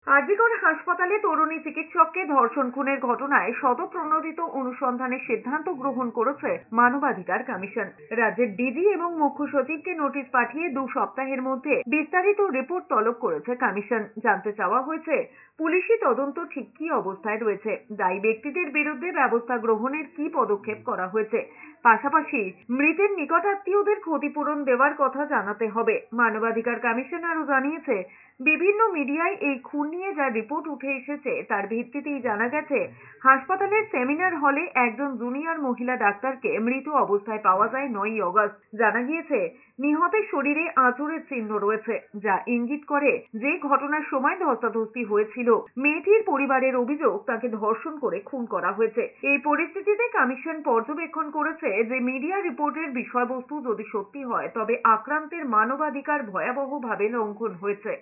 আজিকর হাসপাতালে তরুণী চিকিৎসককে ধর্ষণ খুনের ঘটনায় স্বতঃপ্রণোদিত অনুসন্ধানের সিদ্ধান্ত গ্রহণ করেছে মানবাধিকার কমিশন। রাজ্যের ডিজি এবং মুখ্য সচিবকে নোটিশ পাঠিয়ে 2 সপ্তাহের মধ্যে বিস্তারিত রিপোর্ট তলব করেছে কমিশন। জানতে চাওয়া হয়েছে পুলিশি তদন্ত ঠিক কী অবস্থায় রয়েছে, দায়ী ব্যক্তিদের বিরুদ্ধে ব্যবস্থা গ্রহণের কী পদক্ষেপ করা হয়েছে, পাশাপাশি মৃতের নিকটাত্মীয়দের ক্ষতিপূরণ দেওয়ার কথা জানাতে হবে। মানবাধিকার কমিশন আরও জানিয়েছে, বিভিন্ন মিডিয়ায় এই খুন নিয়ে যা রিপোর্ট উঠে এসেছে তার ভিত্তিতেই জানা গেছে হাসপাতালের সেমিনার হলে একজন জুনিয়র মহিলা ডাক্তারকে মৃত অবস্থায় পাওয়া যায় 9ই অগস্ট। জানা গিয়েছে নিহতের শরীরে আঁচড়ের চিহ্ন রয়েছে, যা ইঙ্গিত করে যে ঘটনার সময় ধস্তাধস্তি হয়েছিল। মেয়েটির পরিবারের অভিযোগ তাকে ধর্ষণ করে খুন করা হয়েছে। এই পরিস্থিতিতে কমিশন পর্যবেক্ষণ করেছে যে মিডিয়া রিপোর্টের বিষয়বস্তু যদি সত্যি হয় তবে আক্রান্তের মানবাধিকার ভয়াবহভাবে লঙ্ঘন হয়েছে।